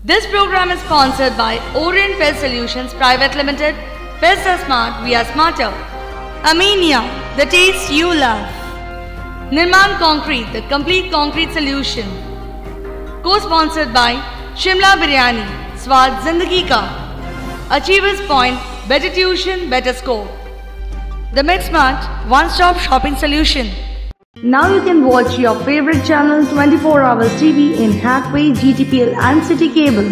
This program is sponsored by Orient Pest Solutions Private Limited. Pests are smart, we are smarter. Amenia, the taste you love. Nirman Concrete, the complete concrete solution. Co-sponsored by Shimla Biryani, Swad Zindagi Ka. Achievers Point, better tuition, better score. The MidSmart, one-stop shopping solution. Now you can watch your favorite channel 24 hours TV in Hathway, GTPL and City Cable.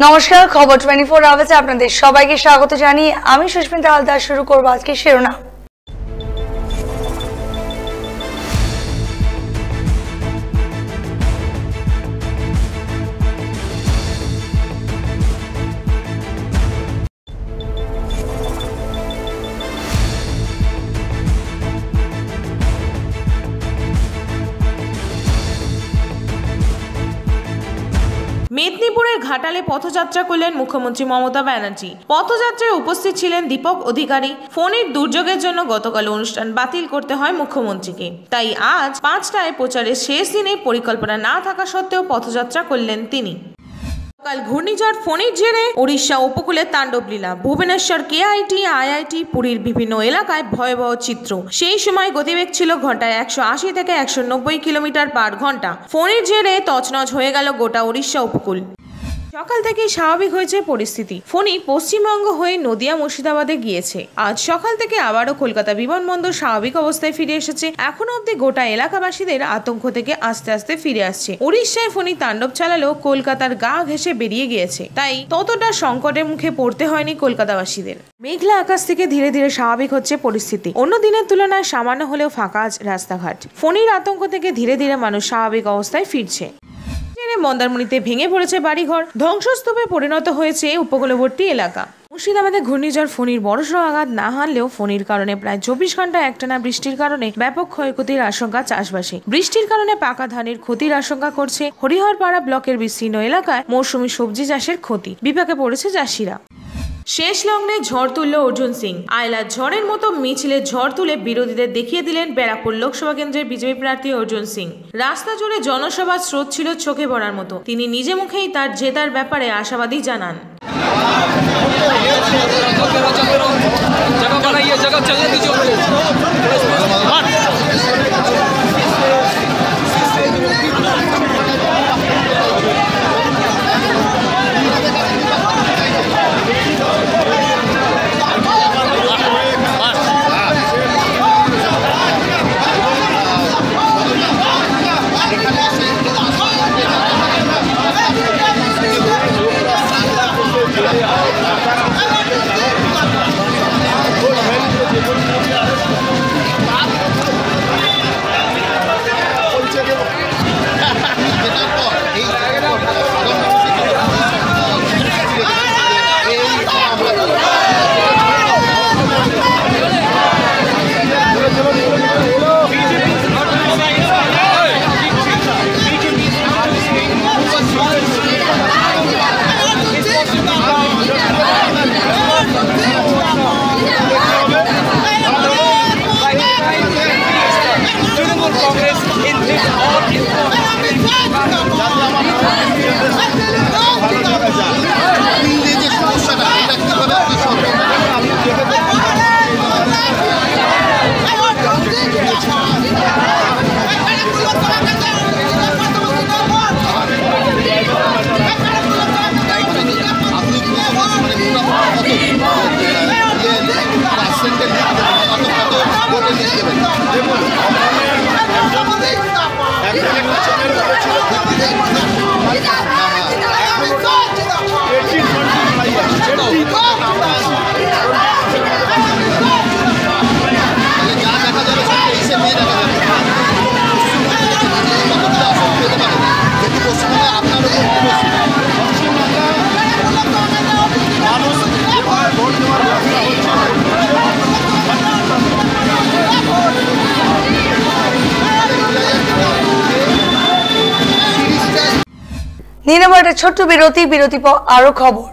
নমস্কার, খবর 24 আওয়ার্সে আপনাদের সবাইকে স্বাগত জানিয়ে আমি সুস্মিতা হালদার শুরু করব আজকে শিরোনাম। মেদিনীপুরের ঘাটালে পথযাত্রা করলেন মুখ্যমন্ত্রী মমতা ব্যানার্জি। পথযাত্রায় উপস্থিত ছিলেন দীপক অধিকারী। ফণীর দুর্যোগের জন্য গতকাল অনুষ্ঠান বাতিল করতে হয় মুখ্যমন্ত্রীকে, তাই আজ 5টায় প্রচারের শেষ দিনে পরিকল্পনা না থাকা সত্ত্বেও পথযাত্রা করলেন তিনি। কাল ঘূর্ণিঝড় ফণীর জেরে ওড়িশা উপকূলে তাণ্ডব লীলা। ভুবনেশ্বর কেআইটি, আইআইটি, পুরীর বিভিন্ন এলাকায় ভয়াবহ চিত্র। সেই সময় গতিবেগ ছিল ঘন্টায় 180 থেকে 190 কিলোমিটার পার ঘন্টা। ফণীর জেরে তছনছ হয়ে গেল গোটা ওড়িশা উপকূল। সকাল থেকেই স্বাভাবিক হয়েছে পরিস্থিতি। ফণী পশ্চিমবঙ্গ হয়ে নদিয়া মুর্শিদাবাদে গিয়েছে। আজ সকাল থেকে আবারও কলকাতা বিমানবন্দর স্বাভাবিক অবস্থায় ফিরে এসেছে। এখনো অব্দি গোটা এলাকাবাসীদের আতঙ্ক থেকে আস্তে আস্তে ফিরে আসছে। উড়িষ্যায় ফণী তাণ্ডব চালালেও কলকাতার গা ঘেঁষে বেরিয়ে গিয়েছে, তাই ততটা সংকটের মুখে পড়তে হয়নি কলকাতাবাসীদের। মেঘলা আকাশ থেকে ধীরে ধীরে স্বাভাবিক হচ্ছে পরিস্থিতি। অন্য দিনের তুলনায় সামান্য হলেও ফাঁকা রাস্তাঘাট। ফণীর আতঙ্ক থেকে ধীরে ধীরে মানুষ স্বাভাবিক অবস্থায় ফিরছে। মন্দারমণিতে ভেঙে পড়েছে বাড়িঘর, ধ্বংসস্তূপে পরিণত হয়েছে উপকূলবর্তী এলাকা। মুর্শিদাবাদে ঘূর্ণিঝড় ফণীর বড়সড় আঘাত না হানলেও ফণীর কারণে প্রায় 24 ঘন্টা একটানা বৃষ্টির কারণে ব্যাপক ক্ষয়ক্ষতির আশঙ্কা চাষবাসে। বৃষ্টির কারণে পাকা ধানের ক্ষতির আশঙ্কা করছে হরিহরপাড়া ব্লকের বিস্তীর্ণ এলাকায় মৌসুমী সবজি চাষের ক্ষতি। বিপাকে পড়েছে চাষিরা। শেষ লগ্নে ঝড় তুলল অর্জুন সিং। আয়লার ঝড়ের মতো মিছিলে ঝড় তুলে বিরোধীদের দেখিয়ে দিলেন ব্যারাকপুর লোকসভা কেন্দ্রের বিজেপি প্রার্থী অর্জুন সিং। রাস্তা জুড়ে জনসভার স্রোত ছিল চোখে পড়ার মতো। তিনি নিজে মুখেই তার জেতার ব্যাপারে আশাবাদী জানান। নিয়ে নেব একটা ছোট্ট বিরতি পর আরো খবর।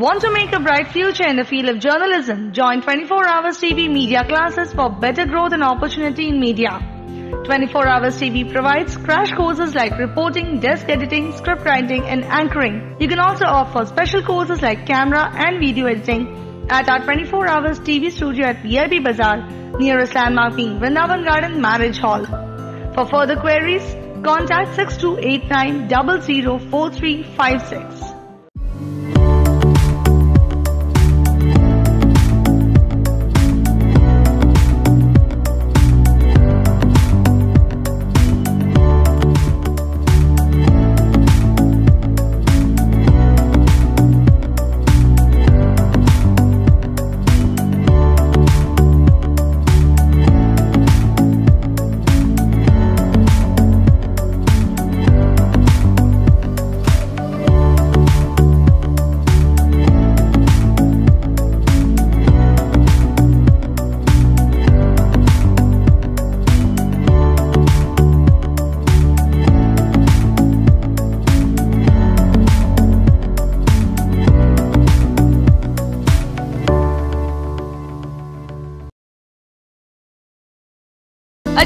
Want to make a bright future in the field of journalism? Join 24 Hours TV media classes for better growth and opportunity in media. 24 Hours TV provides crash courses like reporting, desk editing, script writing, and anchoring. You can also opt for special courses like camera and video editing at our 24 Hours TV studio at VIP Bazaar, nearest landmark being Vrindavan Garden Marriage Hall. For further queries, contact 6289 004356.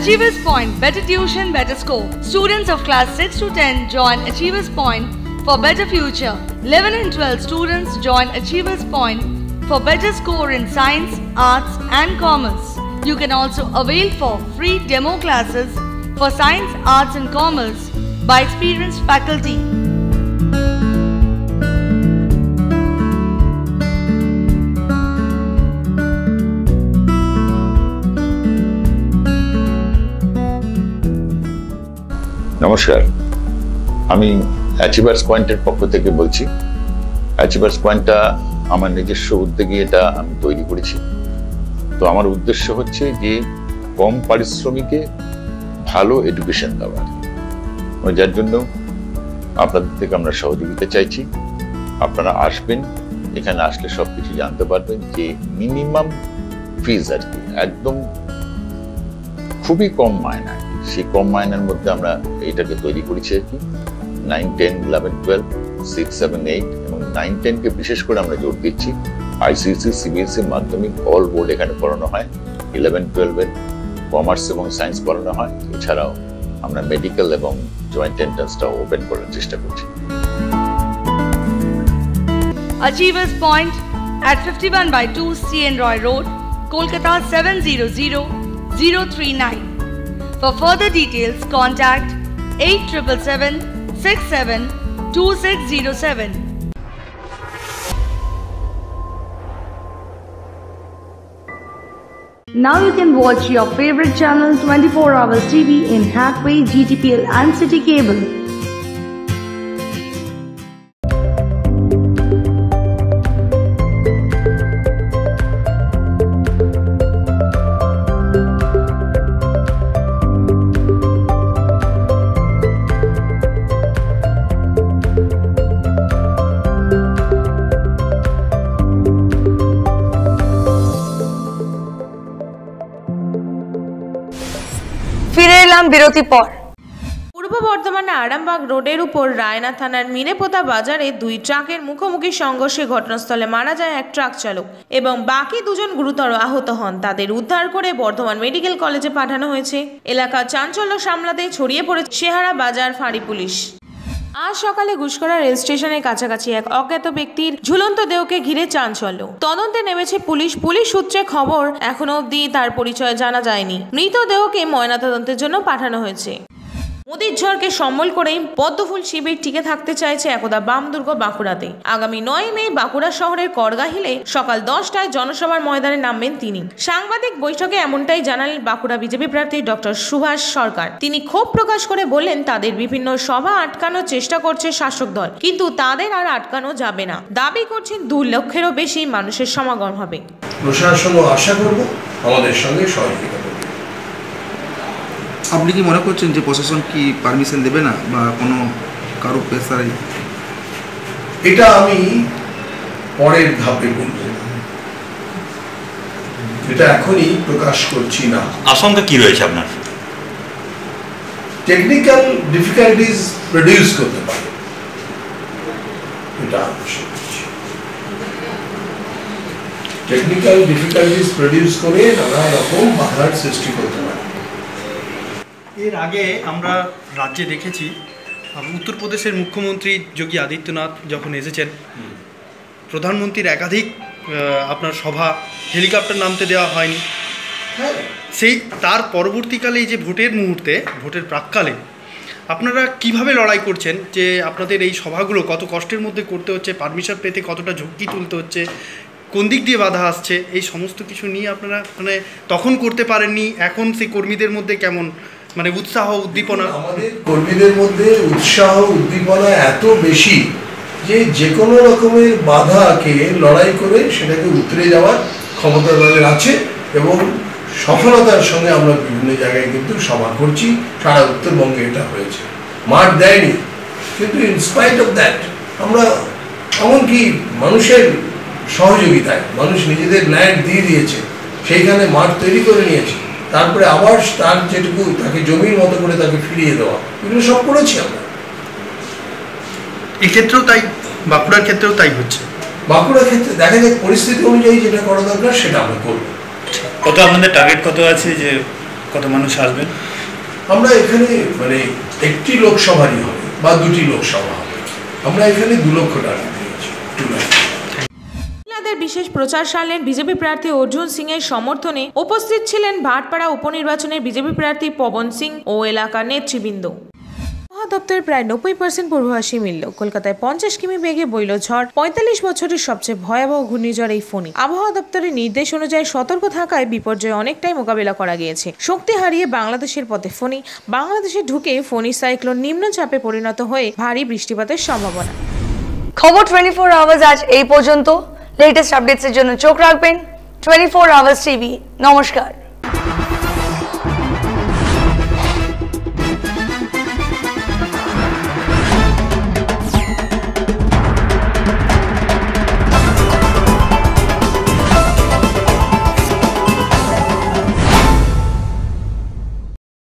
Achievers Point, better tuition, better score. Students of class 6 to 10 join Achievers Point for better future. 11 and 12 students join Achievers Point for better score in science, arts and commerce. You can also avail for free demo classes for science, arts and commerce by experienced faculty. নমস্কার, আমি achievers পয়েন্টের পক্ষ থেকে বলছি। Achievers পয়েন্টটা আমার নিজস্ব উদ্যোগে এটা আমি তৈরি করেছি। তো আমার উদ্দেশ্য হচ্ছে যে কম পারিশ্রমিকে ভালো এডুকেশন দেওয়ার, যার জন্য আপনাদের থেকে আমরা সহযোগিতা চাইছি। আপনারা আসবেন, এখানে আসলে সবকিছু জানতে পারবেন যে মিনিমাম ফিজ আর কি, একদম খুবই কম মায়না। সেই কম মায়নার মধ্যে আমরা এইটাকে তৈরি করেছি আর কি। 9, 10, 11, 12, 6, 7, 8 এবং 9, 10কে বিশেষ করে আমরা জোর দিচ্ছি। আইসিএসসি, সিবিএসসি, মাধ্যমিক অল বোর্ড এখানে পড়ানো হয়। 11, 12 কমার্স এবং সায়েন্স পড়ানো হয়। এছাড়াও আমরা মেডিকেল এবং জয়েন্ট এন্ট্রান্সটাও ওপেন করার চেষ্টা করছি। Achievers Point at 51/2 CN Roy Road, Kolkata 700039. For further details, contact 8777 67 2607. Now you can watch your favorite channel 24 Hours TV in Hathway, GTPL and City Cable. ফিরে এলাম বিরতি পর। পূর্ব বর্ধমানে আরামবাগ রোডের উপর রায়না থানার মিনেপোতা বাজারে দুই ট্রাকের মুখোমুখি সংঘর্ষে ঘটনাস্থলে মারা যায় এক ট্রাক চালক এবং বাকি দুজন গুরুতর আহত হন। তাদের উদ্ধার করে বর্ধমান মেডিকেল কলেজে পাঠানো হয়েছে। এলাকার চাঞ্চল্য সামলাতে ছড়িয়ে পড়েছে শেহারা বাজার ফাঁড়ি পুলিশ। আজ সকালে গুসকরা রেল স্টেশনের কাছাকাছি এক অজ্ঞাত ব্যক্তির ঝুলন্ত দেহকে ঘিরে চাঞ্চল্য। তদন্তে নেমেছে পুলিশ। পুলিশ সূত্রে খবর, এখনো অবধি তার পরিচয় জানা যায়নি। মৃতদেহকে ময়নাতদন্তের জন্য পাঠানো হয়েছে। মোদির ঝড়কে সম্বল করেই পদ্মফুল শিবির টিকে থাকতে চাইছে একদা বামদুর্গ বাঁকুড়াতে। আগামী 9 মে বাঁকুড়া শহরের করগাহিলে সকাল 10টায় জনসভার ময়দানে নামবেন তিনি। সাংবাদিক বৈঠকে এমনটাই জানালেন বাঁকুড়া বিজেপি প্রার্থী ডক্টর সুভাষ সরকার। তিনি ক্ষোভ প্রকাশ করে বললেন, তাদের বিভিন্ন সভা আটকানোর চেষ্টা করছে শাসক দল, কিন্তু তাদের আর আটকানো যাবে না। দাবি করছেন 2 লক্ষেরও বেশি মানুষের সমাগম হবে। প্রশাসনও আশা করব আমাদের সঙ্গে সহযোগিতা করবে। আপনি কি মনে করছেন যে প্রশাসন কি পারমিশন দেবে না বা কোনো কারো প্রেসারে? এটা আমি পরের ধাপে বলব, এটা এখনই প্রকাশ করছি না। আশঙ্কা কি রয়েছে আপনার? টেকনিক্যাল ডিফিকাল্টিজ প্রডিউস করতে পারে, এটা আশা করছি। টেকনিক্যাল ডিফিকাল্টিজ প্রডিউস করে নানা রকম বাধার সৃষ্টি করতে পারে। এর আগে আমরা রাজ্যে দেখেছি উত্তরপ্রদেশের মুখ্যমন্ত্রী যোগী আদিত্যনাথ যখন এসেছেন, প্রধানমন্ত্রীর একাধিক আপনার সভা হেলিকপ্টার নামতে দেওয়া হয়নি। সেই তার পরবর্তীকালে এই যে ভোটের মুহূর্তে, ভোটের প্রাক্কালে আপনারা কিভাবে লড়াই করছেন যে আপনাদের এই সভাগুলো কত কষ্টের মধ্যে করতে হচ্ছে, পারমিশন পেতে কতটা ঝুঁকি তুলতে হচ্ছে, কোন দিক দিয়ে বাধা আসছে, এই সমস্ত কিছু নিয়ে আপনারা মানে তখন করতে পারেননি, এখন সেই কর্মীদের মধ্যে কেমন মানে উৎসাহ উদ্দীপনা? আমাদের কর্মীদের মধ্যে উৎসাহ উদ্দীপনা এত বেশি যে কোনো রকমের বাধাকে লড়াই করে সেটাকে উতরে যাওয়ার ক্ষমতা তাদের আছে এবং সফলতার সঙ্গে আমরা বিভিন্ন জায়গায় কিন্তু সভা করছি। সারা উত্তরবঙ্গে এটা হয়েছে, মাঠ দেয়নি, কিন্তু ইনস্পাইট অফ দ্যাট আমরা এমনকি মানুষের সহযোগিতায়, মানুষ নিজেদের ল্যান্ড দিয়ে দিয়েছে, সেইখানে মাঠ তৈরি করে নিয়েছে, তারপরে আবার তার যেটুকু তাকে জমির মতো করে তাকে ফিরিয়ে দেওয়া, এগুলো সব করেছি আমরা। এক্ষেত্রেও তাই, বাঁকুড়ার ক্ষেত্রেও তাই হচ্ছে। বাঁকুড়ার ক্ষেত্রে দেখা যায় পরিস্থিতি অনুযায়ী যেটা করা দরকার সেটা আমরা করবো। কত আপনাদের টার্গেট কত আছে, যে কত মানুষ আসবেন? আমরা এখানে মানে 1টি লোকসভারই হবে বা 2টি লোকসভা হবে, আমরা এখানে 2 লক্ষ টার্গেট দিয়েছি। 2 লক্ষ। বিশেষ প্রচার সারলেন বিজেপি প্রার্থী অর্জুন সিং এর সমর্থনে। উপস্থিত ছিলেন ভাটপাড়া উপনির্বাচনের বিজেপি প্রার্থী পবন সিং ও এলাকার নেতৃবৃন্দ। আবহাওয়া দপ্তরের প্রায় 90% পূর্বাভাসই মিলল। কলকাতায় 50 কিমি বেগে বইল ঝড়। 45 বছরের সবচেয়ে ভয়াবহ ঘূর্ণিঝড় এই ফণী। আবহাওয়া দপ্তরের নির্দেশ অনুযায়ী সতর্ক থাকায় বিপর্যয় অনেকটাই মোকাবিলা করা গিয়েছে। শক্তি হারিয়ে বাংলাদেশের পথে ফণী। বাংলাদেশে ঢুকে ফণী সাইক্লোন নিম্নচাপে পরিণত হয়ে ভারী বৃষ্টিপাতের সম্ভাবনা। খবর 24 আওয়ার্স আজ এই পর্যন্ত। লেটেস্ট আপডেটসের জন্য চোখ রাখবেন 24 আওয়ার্স টিভি। নমস্কার।